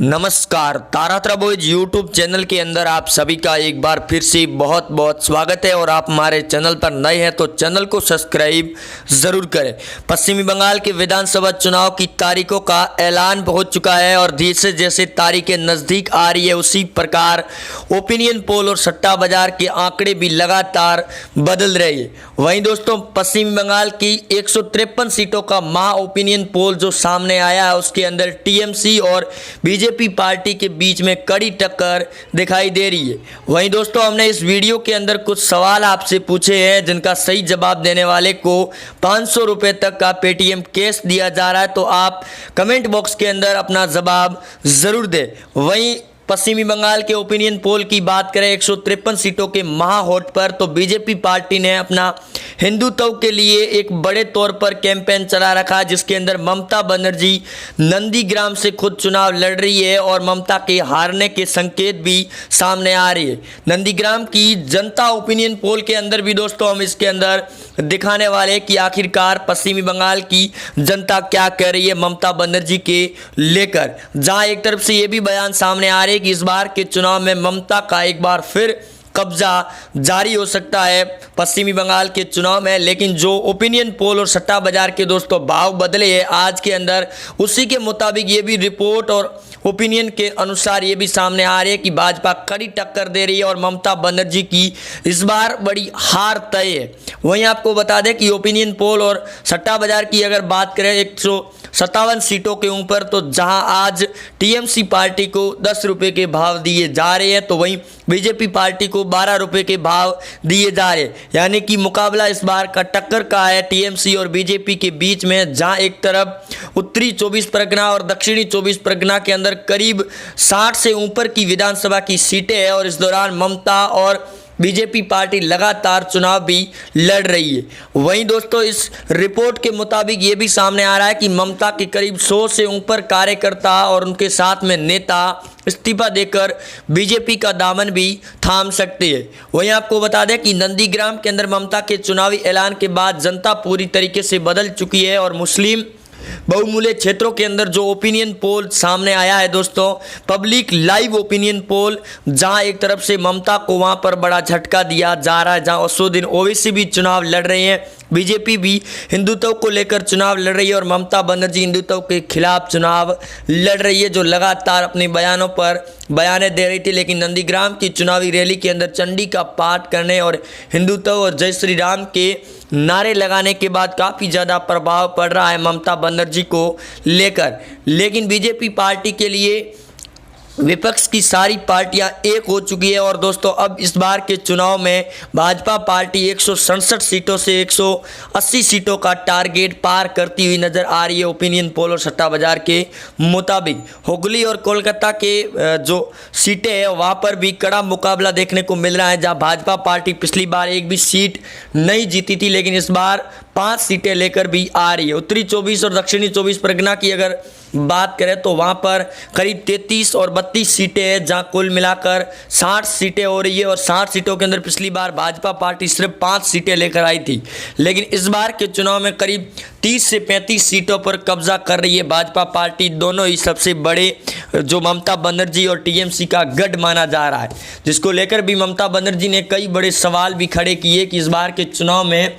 नमस्कार, तारात्रा boys YouTube channel के अंदर आप सभी का एक बार फिर से बहुत बहुत स्वागत है। और आप हमारे चैनल पर नए हैं तो चैनल को सब्सक्राइब ज़रूर करें। पश्चिमी बंगाल के विधानसभा चुनाव की तारीखों का ऐलान हो चुका है और जैसे जैसे तारीखें नज़दीक आ रही है उसी प्रकार ओपिनियन पोल और सट्टा बाजार के आंकड़े भी लगातार बदल रहे हैं। वहीं दोस्तों, पश्चिमी बंगाल की 153 सीटों का महा ओपिनियन पोल जो सामने आया है उसके अंदर टीएमसी और बीजेपी पार्टी के बीच में कड़ी टक्कर दिखाई दे रही है। वहीं दोस्तों, हमने इस वीडियो के अंदर कुछ सवाल आपसे पूछे हैं जिनका सही जवाब देने वाले को 500 रुपये तक का पेटीएम कैश दिया जा रहा है, तो आप कमेंट बॉक्स के अंदर अपना जवाब ज़रूर दें। वहीं पश्चिमी बंगाल के ओपिनियन पोल की बात करें 153 सीटों के महाहोट पर, तो बीजेपी पार्टी ने अपना हिंदुत्व के लिए एक बड़े तौर पर कैंपेन चला रखा है जिसके अंदर ममता बनर्जी नंदीग्राम से खुद चुनाव लड़ रही है और ममता के हारने के संकेत भी सामने आ रही है। नंदीग्राम की जनता ओपिनियन पोल के अंदर भी दोस्तों हम इसके अंदर दिखाने वाले कि आखिरकार पश्चिमी बंगाल की जनता क्या कह रही है ममता बनर्जी के लेकर, जहां एक तरफ से ये भी बयान सामने आ रहे हैं कि इस बार के चुनाव में ममता का एक बार फिर कब्जा जारी हो सकता है पश्चिमी बंगाल के चुनाव में। लेकिन जो ओपिनियन पोल और सट्टा बाजार के दोस्तों भाव बदले हैं आज के अंदर, उसी के मुताबिक ये भी रिपोर्ट और ओपिनियन के अनुसार ये भी सामने आ रही है कि भाजपा कड़ी टक्कर दे रही है और ममता बनर्जी की इस बार बड़ी हार तय है। वहीं आपको बता दें कि ओपिनियन पोल और सट्टा बाजार की अगर बात करें 157 सीटों के ऊपर, तो जहां आज टीएमसी पार्टी को 10 रुपये के भाव दिए जा रहे हैं तो वहीं बीजेपी पार्टी को 12 रुपये के भाव दिए जा रहे हैं। यानी कि मुकाबला इस बार का टक्कर का है टीएमसी और बीजेपी के बीच में, जहां एक तरफ उत्तरी 24 परगना और दक्षिणी 24 परगना के अंदर करीब 60 से ऊपर की विधानसभा की सीटें हैं और इस दौरान ममता और बीजेपी पार्टी लगातार चुनाव भी लड़ रही है। वहीं दोस्तों, इस रिपोर्ट के मुताबिक ये भी सामने आ रहा है कि ममता के करीब 100 से ऊपर कार्यकर्ता और उनके साथ में नेता इस्तीफा देकर बीजेपी का दामन भी थाम सकते हैं। वहीं आपको बता दें कि नंदीग्राम के अंदर ममता के चुनावी ऐलान के बाद जनता पूरी तरीके से बदल चुकी है और मुस्लिम बहुमूल्य क्षेत्रों के अंदर जो ओपिनियन पोल सामने आया है दोस्तों, पब्लिक लाइव ओपिनियन पोल, जहां एक तरफ से ममता को वहां पर बड़ा झटका दिया जा रहा है, जहां असदुद्दीन ओवैसी भी चुनाव लड़ रहे हैं, बीजेपी भी हिंदुत्व को लेकर चुनाव लड़ रही है और ममता बनर्जी हिंदुत्व के खिलाफ चुनाव लड़ रही है, जो लगातार अपने बयानों पर बयानें दे रही थी। लेकिन नंदीग्राम की चुनावी रैली के अंदर चंडी का पाठ करने और हिंदुत्व और जय श्री राम के नारे लगाने के बाद काफ़ी ज़्यादा प्रभाव पड़ रहा है ममता बनर्जी को लेकर। लेकिन बीजेपी पार्टी के लिए विपक्ष की सारी पार्टियां एक हो चुकी है और दोस्तों अब इस बार के चुनाव में भाजपा पार्टी 167 सीटों से 180 सीटों का टारगेट पार करती हुई नजर आ रही है ओपिनियन पोल और सट्टा बाजार के मुताबिक। हुगली और कोलकाता के जो सीटें हैं वहां पर भी कड़ा मुकाबला देखने को मिल रहा है, जहां भाजपा पार्टी पिछली बार एक भी सीट नहीं जीती थी लेकिन इस बार 5 सीटें लेकर भी आ रही है। उत्तरी 24 और दक्षिणी 24 परगना की अगर बात करें तो वहां पर करीब 33 और 32 सीटें हैं, जहां कुल मिलाकर 60 सीटें हो रही है और 60 सीटों के अंदर पिछली बार भाजपा पार्टी सिर्फ 5 सीटें लेकर आई थी। लेकिन इस बार के चुनाव में करीब 30 से 35 सीटों पर कब्जा कर रही है भाजपा पार्टी। दोनों ही सबसे बड़े जो ममता बनर्जी और टीएमसी का गढ़ माना जा रहा है, जिसको लेकर भी ममता बनर्जी ने कई बड़े सवाल भी खड़े किए कि इस बार के चुनाव में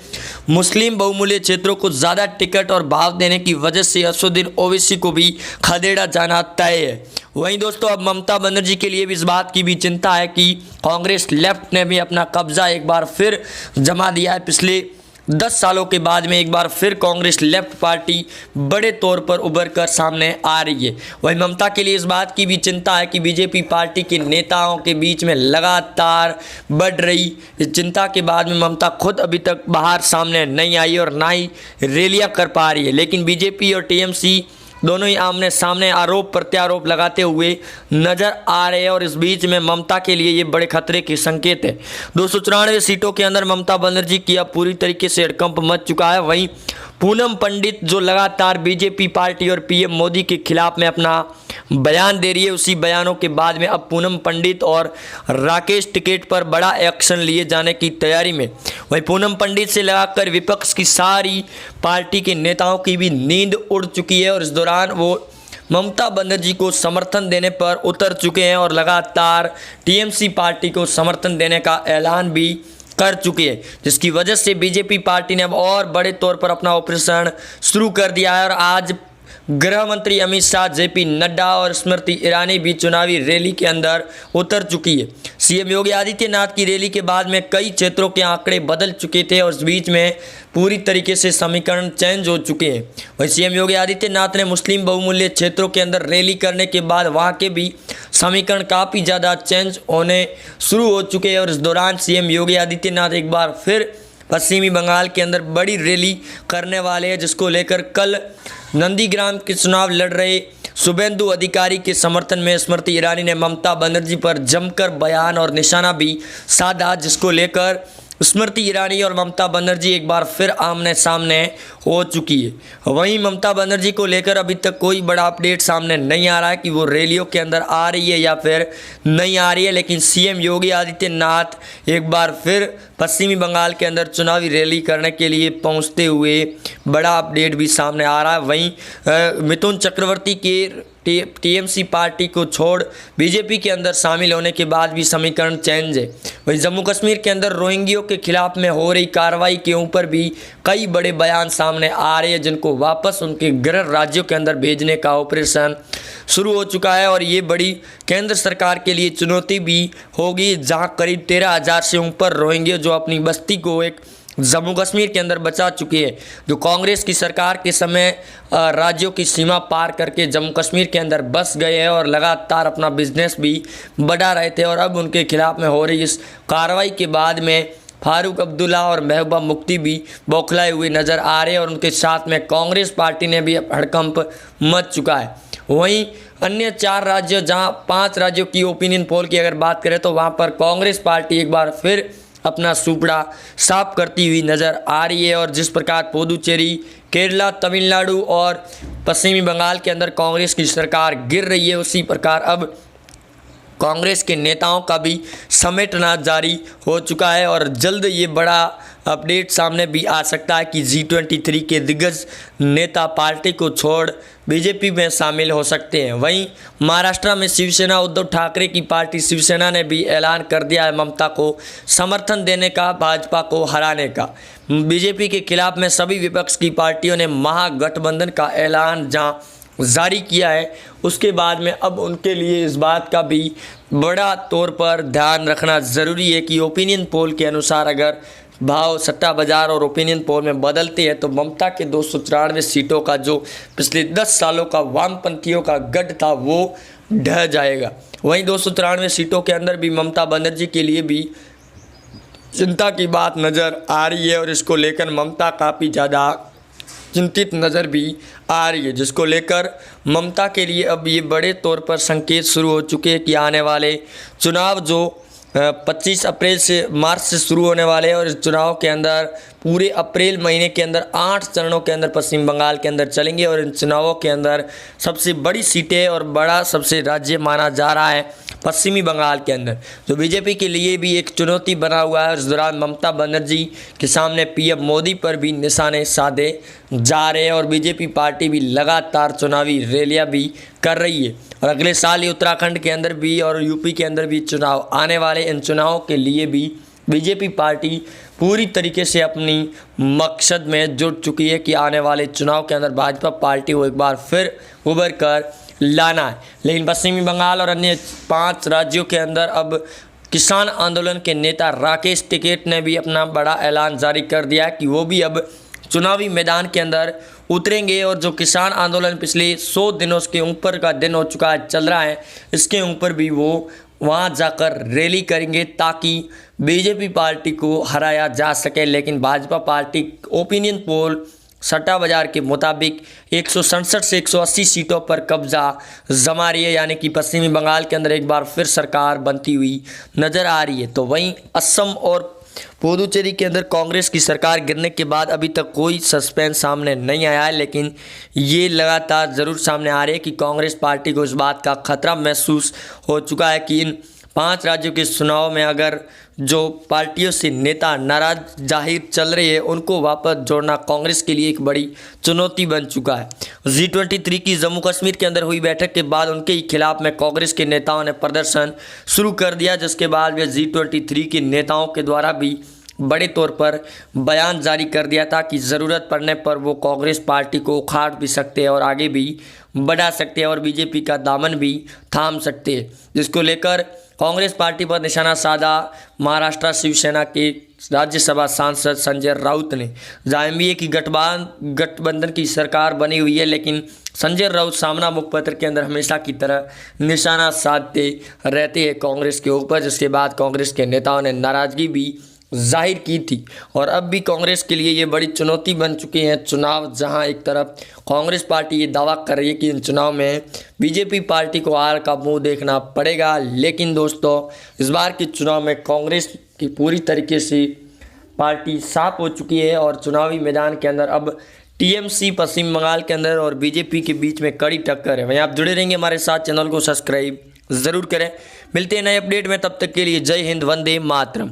मुस्लिम बहुमूल्य क्षेत्रों को ज़्यादा टिकट और भाव देने की वजह से असदुद्दीन ओवैसी को भी खदेड़ा जाना तय है। वहीं दोस्तों, अब ममता बनर्जी के लिए भी इस बात की भी चिंता है कि कांग्रेस लेफ्ट ने भी अपना कब्जा एक बार फिर जमा दिया है। पिछले 10 सालों के बाद में एक बार फिर कांग्रेस लेफ्ट पार्टी बड़े तौर पर उभर कर सामने आ रही है। वहीं ममता के लिए इस बात की भी चिंता है कि बीजेपी पार्टी के नेताओं के बीच में लगातार बढ़ रही इस चिंता के बाद में ममता खुद अभी तक बाहर सामने नहीं आई और ना ही रैलियां कर पा रही है। लेकिन बीजेपी और टीएमसी दोनों ही आमने सामने आरोप प्रत्यारोप लगाते हुए नजर आ रहे हैं और इस बीच में ममता के लिए ये बड़े खतरे के संकेत है। 294 सीटों के अंदर ममता बनर्जी की अब पूरी तरीके से हड़कंप मच चुका है। वहीं पूनम पंडित जो लगातार बीजेपी पार्टी और पीएम मोदी के खिलाफ में अपना बयान दे रही है, उसी बयानों के बाद में अब पूनम पंडित और राकेश टिकैत पर बड़ा एक्शन लिए जाने की तैयारी में। वहीं पूनम पंडित से लगाकर विपक्ष की सारी पार्टी के नेताओं की भी नींद उड़ चुकी है और इस दौरान वो ममता बनर्जी को समर्थन देने पर उतर चुके हैं और लगातार टीएमसी पार्टी को समर्थन देने का ऐलान भी कर चुकी है, जिसकी वजह से बीजेपी पार्टी ने अब और बड़े तौर पर अपना ऑपरेशन शुरू कर दिया है। और आज गृह मंत्री अमित शाह, जेपी नड्डा और स्मृति ईरानी भी चुनावी रैली के अंदर उतर चुकी है। सीएम योगी आदित्यनाथ की रैली के बाद में कई क्षेत्रों के आंकड़े बदल चुके थे और इस बीच में पूरी तरीके से समीकरण चेंज हो चुके हैं। वहीं सीएम योगी आदित्यनाथ ने मुस्लिम बहुमूल्य क्षेत्रों के अंदर रैली करने के बाद वहां के भी समीकरण काफ़ी ज़्यादा चेंज होने शुरू हो चुके हैं और इस दौरान सीएम योगी आदित्यनाथ एक बार फिर पश्चिमी बंगाल के अंदर बड़ी रैली करने वाले हैं, जिसको लेकर कल नंदीग्राम के चुनाव लड़ रहे शुभेंदु अधिकारी के समर्थन में स्मृति ईरानी ने ममता बनर्जी पर जमकर बयान और निशाना भी साधा, जिसको लेकर स्मृति ईरानी और ममता बनर्जी एक बार फिर आमने सामने हो चुकी है। वहीं ममता बनर्जी को लेकर अभी तक कोई बड़ा अपडेट सामने नहीं आ रहा है कि वो रैलियों के अंदर आ रही है या फिर नहीं आ रही है, लेकिन सीएम योगी आदित्यनाथ एक बार फिर पश्चिमी बंगाल के अंदर चुनावी रैली करने के लिए पहुंचते हुए बड़ा अपडेट भी सामने आ रहा है। वहीं मिथुन चक्रवर्ती के टीएमसी पार्टी को छोड़ बीजेपी के अंदर शामिल होने के बाद भी समीकरण चेंज है। वहीं जम्मू कश्मीर के अंदर रोहिंग्यों के खिलाफ में हो रही कार्रवाई के ऊपर भी कई बड़े बयान सामने आ रहे हैं, जिनको वापस उनके गृह राज्यों के अंदर भेजने का ऑपरेशन शुरू हो चुका है। और ये बड़ी केंद्र सरकार के लिए चुनौती भी होगी, जहां करीब 13,000 से ऊपर रोहिंग्या जो अपनी बस्ती को एक जम्मू कश्मीर के अंदर बचा चुकी है, जो कांग्रेस की सरकार के समय राज्यों की सीमा पार करके जम्मू कश्मीर के अंदर बस गए हैं और लगातार अपना बिजनेस भी बढ़ा रहे थे। और अब उनके खिलाफ में हो रही इस कार्रवाई के बाद में फारूक अब्दुल्ला और महबूबा मुफ्ती भी बौखलाए हुए नज़र आ रहे हैं और उनके साथ में कांग्रेस पार्टी ने भी हड़कंप मच चुका है। वहीं अन्य 4 राज्य, जहां 5 राज्यों की ओपिनियन पोल की अगर बात करें तो वहां पर कांग्रेस पार्टी एक बार फिर अपना सुपड़ा साफ करती हुई नज़र आ रही है। और जिस प्रकार पुदुचेरी, केरला, तमिलनाडु और पश्चिमी बंगाल के अंदर कांग्रेस की सरकार गिर रही है, उसी प्रकार अब कांग्रेस के नेताओं का भी समेटना जारी हो चुका है और जल्द ये बड़ा अपडेट सामने भी आ सकता है कि G23 के दिग्गज नेता पार्टी को छोड़ बीजेपी में शामिल हो सकते हैं। वहीं महाराष्ट्र में शिवसेना, उद्धव ठाकरे की पार्टी शिवसेना ने भी ऐलान कर दिया है ममता को समर्थन देने का, भाजपा को हराने का। बीजेपी के खिलाफ में सभी विपक्ष की पार्टियों ने महागठबंधन का ऐलान जहां जारी किया है, उसके बाद में अब उनके लिए इस बात का भी बड़ा तौर पर ध्यान रखना ज़रूरी है कि ओपिनियन पोल के अनुसार अगर भाव सट्टा बाजार और ओपिनियन पोल में बदलते हैं तो ममता के 294 सीटों का जो पिछले 10 सालों का वामपंथियों का गढ़ था वो ढह जाएगा। वहीं 293 सीटों के अंदर भी ममता बनर्जी के लिए भी चिंता की बात नज़र आ रही है और इसको लेकर ममता काफ़ी ज़्यादा चिंतित नज़र भी आ रही है, जिसको लेकर ममता के लिए अब ये बड़े तौर पर संकेत शुरू हो चुके हैं कि आने वाले चुनाव जो 25 अप्रैल से मार्च से शुरू होने वाले हैं और इस चुनाव के अंदर पूरे अप्रैल महीने के अंदर 8 चरणों के अंदर पश्चिम बंगाल के अंदर चलेंगे और इन चुनावों के अंदर सबसे बड़ी सीटें और बड़ा सबसे राज्य माना जा रहा है पश्चिमी बंगाल के अंदर, जो बीजेपी के लिए भी एक चुनौती बना हुआ है। इस दौरान ममता बनर्जी के सामने पीएम मोदी पर भी निशाने साधे जा रहे हैं और बीजेपी पार्टी भी लगातार चुनावी रैलियां भी कर रही है। और अगले साल ही उत्तराखंड के अंदर भी और यूपी के अंदर भी चुनाव आने वाले, इन चुनावों के लिए भी बीजेपी पार्टी पूरी तरीके से अपनी मकसद में जुट चुकी है कि आने वाले चुनाव के अंदर भाजपा पार्टी को एक बार फिर उभर कर लाना है। लेकिन पश्चिमी बंगाल और अन्य 5 राज्यों के अंदर अब किसान आंदोलन के नेता राकेश टिकैत ने भी अपना बड़ा ऐलान जारी कर दिया है कि वो भी अब चुनावी मैदान के अंदर उतरेंगे और जो किसान आंदोलन पिछले 100 दिनों के ऊपर का दिन हो चुका है, चल रहा है, इसके ऊपर भी वो वहां जाकर रैली करेंगे ताकि बीजेपी पार्टी को हराया जा सके। लेकिन भाजपा पार्टी ओपिनियन पोल सट्टा बाजार के मुताबिक 167 से 180 सीटों पर कब्जा जमा रही है, यानी कि पश्चिमी बंगाल के अंदर एक बार फिर सरकार बनती हुई नज़र आ रही है। तो वहीं असम और पुदुचेरी के अंदर कांग्रेस की सरकार गिरने के बाद अभी तक कोई सस्पेंस सामने नहीं आया है, लेकिन ये लगातार ज़रूर सामने आ रही है कि कांग्रेस पार्टी को इस बात का खतरा महसूस हो चुका है कि इन 5 राज्यों के चुनाव में अगर जो पार्टियों से नेता नाराज जाहिर चल रहे हैं उनको वापस जोड़ना कांग्रेस के लिए एक बड़ी चुनौती बन चुका है। G23 की जम्मू कश्मीर के अंदर हुई बैठक के बाद उनके ही खिलाफ में कांग्रेस के नेताओं ने प्रदर्शन शुरू कर दिया, जिसके बाद वे G23 के नेताओं के द्वारा भी बड़े तौर पर बयान जारी कर दिया था कि ज़रूरत पड़ने पर वो कांग्रेस पार्टी को उखाड़ भी सकते हैं और आगे भी बढ़ा सकते हैं और बीजेपी का दामन भी थाम सकते हैं, जिसको लेकर कांग्रेस पार्टी पर निशाना साधा महाराष्ट्र शिवसेना के राज्यसभा सांसद संजय राउत ने। जहाँ एनडीए की गठबंधन की सरकार बनी हुई है, लेकिन संजय राउत सामना मुखपत्र के अंदर हमेशा की तरह निशाना साधते रहते हैं कांग्रेस के ऊपर, जिसके बाद कांग्रेस के नेताओं ने नाराजगी भी जाहिर की थी। और अब भी कांग्रेस के लिए ये बड़ी चुनौती बन चुके हैं चुनाव, जहां एक तरफ कांग्रेस पार्टी ये दावा कर रही है कि इन चुनाव में बीजेपी पार्टी को हार का मुंह देखना पड़ेगा, लेकिन दोस्तों इस बार के चुनाव में कांग्रेस की पूरी तरीके से पार्टी साफ हो चुकी है और चुनावी मैदान के अंदर अब टीएमसी पश्चिम बंगाल के अंदर और बीजेपी के बीच में कड़ी टक्कर है। वहीं आप जुड़े रहेंगे हमारे साथ, चैनल को सब्सक्राइब ज़रूर करें। मिलते हैं नए अपडेट में, तब तक के लिए जय हिंद, वंदे मातरम।